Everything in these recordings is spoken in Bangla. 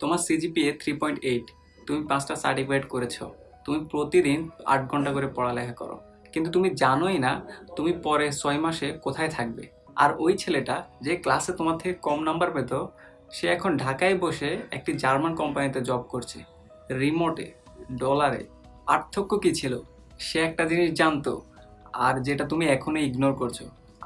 তোমার সিজিপিএ 3.8, তুমি 5টা সার্টিফাইড করেছো, তুমি প্রতিদিন 8 ঘন্টা করে পড়ালেখা করো, কিন্তু তুমি জানোই না তুমি পরে 6 মাসে কোথায় থাকবে। আর ওই ছেলেটা যে ক্লাসে তোমার থেকে কম নাম্বার পেত, সে এখন ঢাকায় বসে একটি জার্মান কোম্পানিতে জব করছে, রিমোটে, ডলারে। পার্থক্য কী ছিল? সে একটা জিনিস জানতো, আর যেটা তুমি এখনই ইগনোর করছো।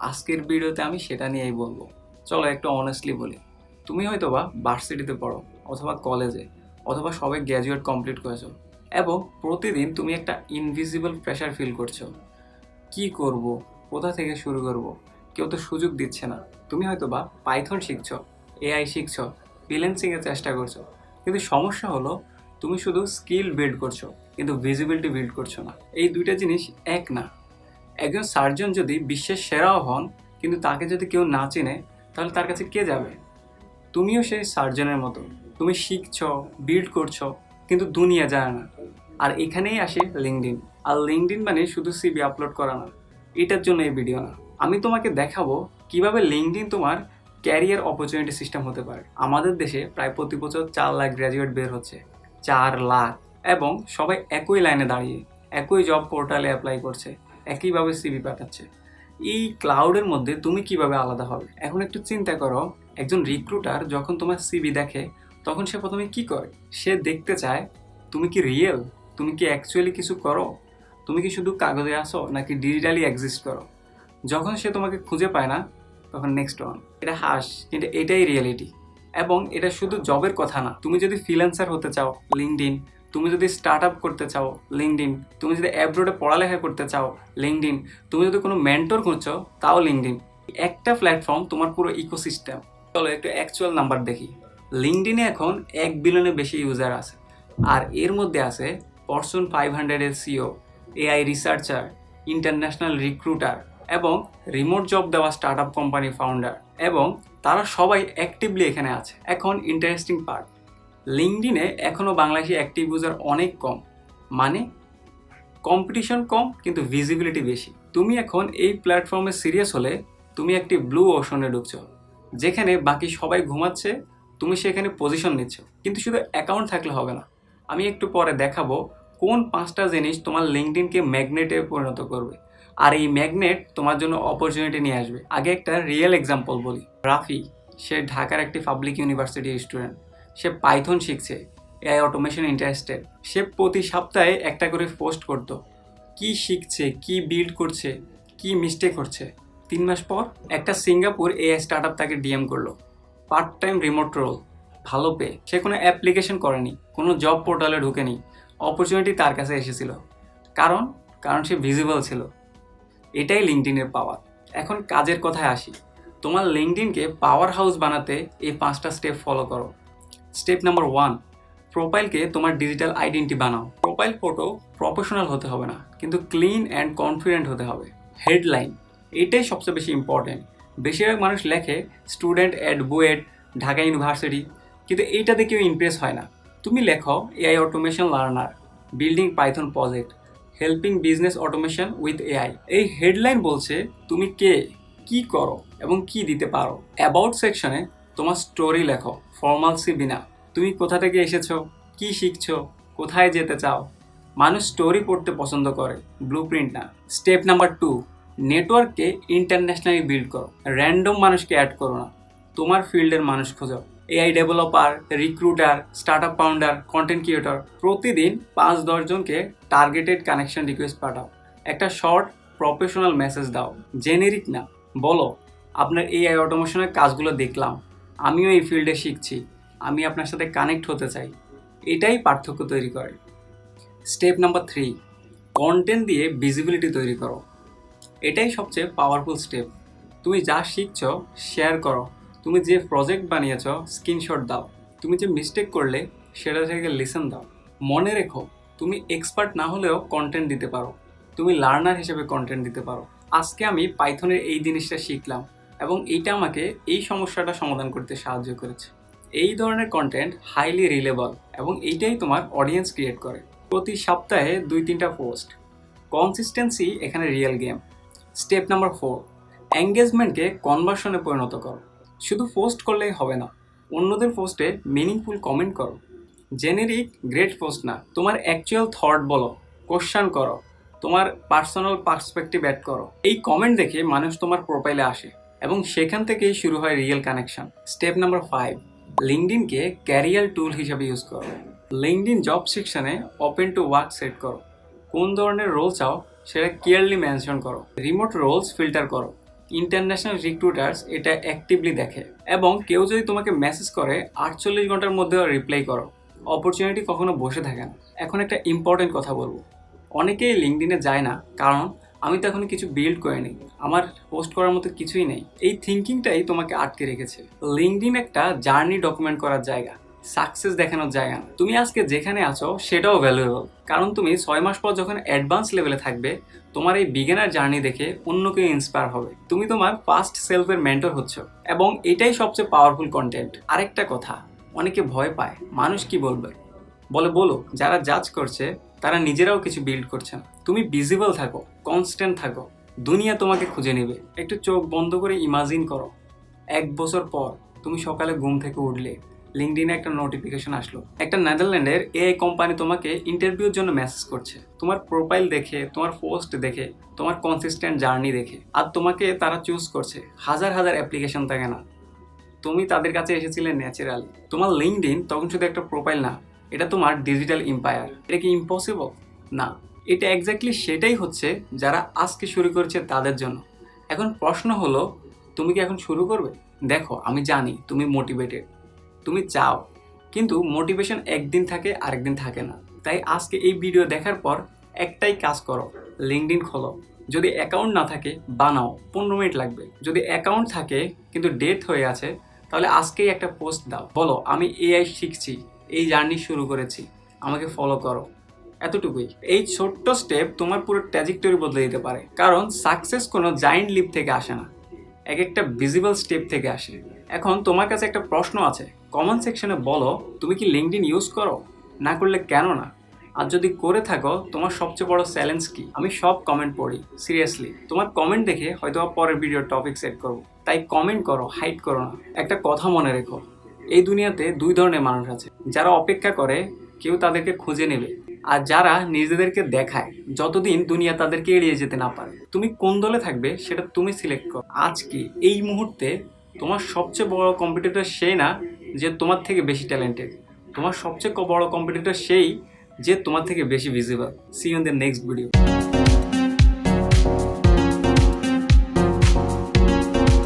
আজকের ভিডিওতে আমি সেটা নিয়েই বলবো। চলো একটু অনেস্টলি বলি, তুমি হয়তো বা ভার্সিটিতে পড়ো, অথবা কলেজে, অথবা সবে গ্র্যাজুয়েট কমপ্লিট করেছো, এবং প্রতিদিন তুমি একটা ইনভিজিবল প্রেশার ফিল করছো। কি করব, কোথা থেকে শুরু করব, কেউ তো সুযোগ দিচ্ছে না। তুমি হয়তো বা পাইথন শিখছো, এআই শিখছো, ফ্রিল্যান্সিংয়ের চেষ্টা করছো, কিন্তু সমস্যা হলো তুমি শুধু স্কিল বিল্ড করছো, কিন্তু ভিজিবিলিটি বিল্ড করছো না। এই দুইটা জিনিস এক না। একজন সার্জন যদি বিশ্বের সেরাও হন, কিন্তু তাকে যদি কেউ না চেনে, তাহলে তার কাছে কে যাবে? তুমিও সেই সার্জনের মতো, তুমি শিখছো, বিল্ড করছো, কিন্তু দুনিয়া জানে না। আর এখানেই আসে লিঙ্কডইন। আর লিঙ্কডইন মানে শুধু সিভি আপলোড করা না। এটার জন্য এই ভিডিও না। আমি তোমাকে দেখাবো কিভাবে লিঙ্কডইন তোমার ক্যারিয়ার অপরচুনিটি সিস্টেম হতে পারে। আমাদের দেশে প্রায় প্রতি বছর 4 লাখ গ্র্যাজুয়েট বের হচ্ছে, 4 লাখ, এবং সবাই একই লাইনে দাঁড়িয়ে একই জব পোর্টালে অ্যাপ্লাই করছে, একইভাবে সিভি পাঠাচ্ছে। এই ক্লাউডের মধ্যে তুমি কিভাবে আলাদা হবে? এখন একটু চিন্তা করো, একজন রিক্রুটার যখন তোমার সিভি দেখে, তখন সে প্রথমে কি করে? সে দেখতে চায় তুমি কি রিয়েল, তুমি কি অ্যাকচুয়ালি কিছু করো, তুমি কি শুধু কাগজে আসো নাকি ডিজিটালি এক্সিস্ট করো। যখন সে তোমাকে খুঁজে পায় না, তখন নেক্সট ওয়ান। এটা হাস, কিন্তু এটাই রিয়েলিটি। এবং এটা শুধু জবের কথা না, তুমি যদি ফ্রিল্যান্সার হতে চাও, লিঙ্কডইন। তুমি যদি স্টার্ট আপ করতে চাও, লিঙ্কডইন। তুমি যদি অ্যাব্রোডে পড়ালেখা করতে চাও, লিঙ্কডইন। তুমি যদি কোনো মেন্টর খুঁজছো, তাও লিঙ্কডইন। একটা প্ল্যাটফর্ম তোমার পুরো ইকোসিস্টেম। চলো একটু অ্যাকচুয়াল নাম্বার দেখি। লিঙ্কডইনে এখন 1 বিলিয়নের বেশি ইউজার আছে, আর এর মধ্যে আছে ফরচুন 500-এর CEO, AI researcher, international recruiter, এবং রিমোট জব দেওয়া স্টার্ট আপ কোম্পানি ফাউন্ডার, এবং তারা সবাই অ্যাক্টিভলি এখানে আছে। এখন ইন্টারেস্টিং পার্ট, লিঙ্কডইনে এখনও বাংলাদেশি অ্যাক্টিভ ইউজার অনেক কম। মানে কম্পিটিশন কম, কিন্তু ভিজিবিলিটি বেশি। তুমি এখন এই প্ল্যাটফর্মে সিরিয়াস হলে তুমি একটি ব্লু ওশনে ঢুকছো, যেখানে বাকি সবাই ঘুমাচ্ছে, তুমি সেখানে পজিশন নিচ্ছ। কিন্তু শুধু অ্যাকাউন্ট থাকলে হবে না। আমি একটু পরে দেখাবো কোন 5টা জিনিস তোমার লিঙ্কডইনকে ম্যাগনেটে পরিণত করবে, আর এই ম্যাগনেট তোমার জন্য অপরচুনিটি নিয়ে আসবে। আগে একটা রিয়েল এক্সাম্পল বলি। রাফি, সে ঢাকার একটি পাবলিক ইউনিভার্সিটির স্টুডেন্ট। সে পাইথন শিখছে, এআই অটোমেশন ইন্টারেস্টেড। সে প্রতি সপ্তাহে একটা করে পোস্ট করতো, কি শিখছে, কি বিল্ড করছে, কি মিস্টেক হচ্ছে। 3 মাস পর একটা সিঙ্গাপুর এআই স্টার্ট আপ তাকে ডিএম করলো, পার্ট টাইম রিমোট রোল, ভালো পে। সে কোনো অ্যাপ্লিকেশন করেনি, কোনো জব পোর্টালে ঢুকেনি, অপরচুনিটি তার কাছে এসেছিল। কারণ কারণ সে ভিজিবল ছিল। এটাই লিঙ্কডইনের পাওয়ার। এখন কাজের কথায় আসি। তোমার লিঙ্কডইনকে পাওয়ার হাউস বানাতে এই 5টা স্টেপ ফলো করো। স্টেপ নাম্বার 1, প্রোফাইলকে তোমার ডিজিটাল আইডেন্টি বানাও। প্রোফাইল ফটো প্রফেশনাল হতে হবে না, কিন্তু ক্লিন অ্যান্ড কনফিডেন্ট হতে হবে। হেডলাইন, এটাই সবচেয়ে বেশি ইম্পর্টেন্ট। বেশিরভাগ মানুষ লেখে student at BUET, Dhaka university, কিন্তু এইটাতে কেউ ইমপ্রেস হয় না। তুমি লেখো AI automation learner, building Python project, helping business automation with AI. এই হেডলাইন বলছে তুমি কে, কি করো, এবং কি দিতে পারো। অ্যাবাউট সেকশনে তোমার স্টোরি লেখো, ফর্মাল সিভি না। তুমি কোথা থেকে এসেছো, কি শিখছো, কোথায় যেতে চাও। মানুষ স্টোরি পড়তে পছন্দ করে, ব্লুপ্রিন্ট না। স্টেপ নাম্বার 2, নেটওয়ার্ককে ইন্টারন্যাশনালি বিল্ড করো। র্যান্ডম মানুষকে অ্যাড করো না, তোমার ফিল্ডের মানুষ খোঁজো। AI developer, recruiter, start up founder, content creator. প্রতিদিন 5-10 জনকে টার্গেটেড কানেকশন রিকোয়েস্ট পাঠাও। একটা শর্ট প্রফেশনাল মেসেজ দাও, জেনেরিক না। বলো, আপনার এআই অটোমেশনের কাজগুলো দেখলাম, আমিও এই ফিল্ডে শিখছি, আমি আপনার সাথে কানেক্ট হতে চাই। এটাই পার্থক্য তৈরি করে। স্টেপ নাম্বার 3, কন্টেন্ট দিয়ে ভিজিবিলিটি তৈরি করো। এটাই সবচেয়ে পাওয়ারফুল স্টেপ। তুমি যা শিখছো শেয়ার করো। তুমি যে প্রজেক্ট বানিয়েছো স্ক্রিনশট দাও। তুমি যে মিস্টেক করলে সেটা থেকে লেসন দাও। মনে রেখো, তুমি এক্সপার্ট না হলেও কন্টেন্ট দিতে পারো, তুমি লার্নার হিসেবে কন্টেন্ট দিতে পারো। আজকে আমি পাইথনের এই জিনিসটা শিখলাম, এবং এইটা আমাকে এই সমস্যাটা সমাধান করতে সাহায্য করেছে। এই ধরনের কন্টেন্ট হাইলি রিলেবল, এবং এইটাই তোমার অডিয়েন্স ক্রিয়েট করে। প্রতি সপ্তাহে 2-3টা পোস্ট। কনসিস্টেন্সি এখানে রিয়েল গেম। স্টেপ নাম্বার 4, এঙ্গেজমেন্টকে কনভার্সনে পরিণত করো। শুধু পোস্ট করলেই হবে না, অন্যদের পোস্টে মিনিংফুল কমেন্ট করো, জেনেরিক গ্রেট পোস্ট না, তোমার অ্যাকচুয়াল থট বলো, কোশ্চেন করো, তোমার পার্সোনাল পার্সপেক্টিভ অ্যাড করো। এই কমেন্ট দেখে মানুষ তোমার প্রোফাইলে আসে এবং সেখান থেকেই শুরু হয় রিয়েল কানেকশন। স্টেপ নাম্বার 5, লিঙ্কডইনকে ক্যারিয়ার টুল হিসাবে ইউজ করো। লিঙ্কডইন জব সেকশনে ওপেন টু ওয়ার্ক সেট করো, কোন ধরনের রোল চাও সেটা ক্লিয়ারলি মেনশন করো। রিমোট রোলস ফিল্টার করো, ইন্টারন্যাশনাল রিক্রুটার্স এটা অ্যাক্টিভলি দেখে। এবং কেউ যদি তোমাকে মেসেজ করে 48 ঘন্টার মধ্যে রিপ্লাই করো। অপরচুনিটি কখনো বসে থাকে না। এখন একটা ইম্পর্টেন্ট কথা বলবো, অনেকেই লিঙ্কডইনে যায় না কারণ আমি তো এখন কিছু বিল্ড করিনি, আমার পোস্ট করার মতো কিছুই নেই। এই থিঙ্কিংটাই তোমাকে আটকে রেখেছে। লিঙ্কডইন একটা জার্নি ডকুমেন্ট করার জায়গা, সাকসেস দেখানোর জায়গা না। তুমি আজকে যেখানে আছো সেটাও ভ্যালুয়েবল, কারণ তুমি 6 মাস পর যখন অ্যাডভান্স লেভেলে থাকবে, তোমার এই বিগিনার জার্নি দেখে অন্য কেউ ইন্সপায়ার হবে। তুমি তোমার পাস্ট সেলফের মেন্টর হচ্ছ এবং এটাই সবচেয়ে পাওয়ারফুল কন্টেন্ট। আরেকটা কথা, অনেকে ভয় পায় মানুষ কি বলবে, বলো যারা জাজ করছে তারা নিজেরাও কিছু বিল্ড করছে না। তুমি ভিজিবল থাকো, কনস্ট্যান্ট থাকো, দুনিয়া তোমাকে খুঁজে নেবে। একটু চোখ বন্ধ করে ইমাজিন করো, 1 বছর পর তুমি সকালে ঘুম থেকে উঠলে লিঙ্কডইনে একটা নোটিফিকেশন আসলো, একটা নেদারল্যান্ডের এআই কোম্পানি তোমাকে ইন্টারভিউর জন্য মেসেজ করছে। তোমার প্রোফাইল দেখে, তোমার পোস্ট দেখে, তোমার কনসিস্টেন্ট জার্নি দেখে, আর তোমাকে তারা চুজ করছে। হাজার হাজার অ্যাপ্লিকেশন থাকে না, তুমি তাদের কাছে এসেছিলে ন্যাচারালি। তোমার লিঙ্কডইন তখন শুধু একটা প্রোফাইল না, এটা তোমার ডিজিটাল এম্পায়ার। এটা কি ইম্পসিবল? না, এটা এক্স্যাক্টলি সেটাই হচ্ছে যারা আজকে শুরু করেছে তাদের জন্য। এখন প্রশ্ন হলো, তুমি কি এখন শুরু করবে? দেখো, আমি জানি তুমি মোটিভেটেড, তুমি চাও, কিন্তু মোটিভেশন একদিন থাকে আরেকদিন থাকে না। তাই আজকে এই ভিডিও দেখার পর একটাই কাজ করো, লিঙ্কডইন খোলো। যদি অ্যাকাউন্ট না থাকে বানাও, 15 মিনিট লাগবে। যদি অ্যাকাউন্ট থাকে কিন্তু ডেট হয়ে আছে, তাহলে আজকেই একটা পোস্ট দাও, বলো আমি এআই শিখছি, এই জার্নি শুরু করেছি, আমাকে ফলো করো। এতটুকুই। এই ছোট্ট স্টেপ তোমার পুরো ট্র্যাজেক্টরি বদলে দিতে পারে। কারণ সাকসেস কোনো জায়েন্ট লিপ থেকে আসে না, এক একটা ভিজিবল স্টেপ থেকে আসে। এখন তোমার কাছে একটা প্রশ্ন আছে, কমেন্ট সেকশনে বলো তুমি কি লিঙ্কডইন ইউজ করো? না করলে কেন না? আর যদি করে থাকো, তোমার সবচেয়ে বড় চ্যালেঞ্জ কি? আমি সব কমেন্ট পড়ি, সিরিয়াসলি। তোমার কমেন্ট দেখে হয়তো পরের ভিডিও টপিক সেট করবো। তাই কমেন্ট করো, হাইড করো না। একটা কথা মনে রেখো, এই দুনিয়াতে 2 ধরনের মানুষ আছে, যারা অপেক্ষা করে কেউ তাদেরকে খুঁজে নেবে, আর যারা নিজেদেরকে দেখায় যতদিন দুনিয়া তাদেরকে এড়িয়ে যেতে না পারে। তুমি কোন দলে থাকবে সেটা তুমি সিলেক্ট করো। আজকে এই মুহূর্তে তোমার সবচেয়ে বড় কম্পিটিটর সেই না যে তোমার থেকে বেশি ট্যালেন্টেড, তোমার সবচেয়ে বড় কম্পিটিটর সেই যে তোমার থেকে বেশি visible. See you in the next video.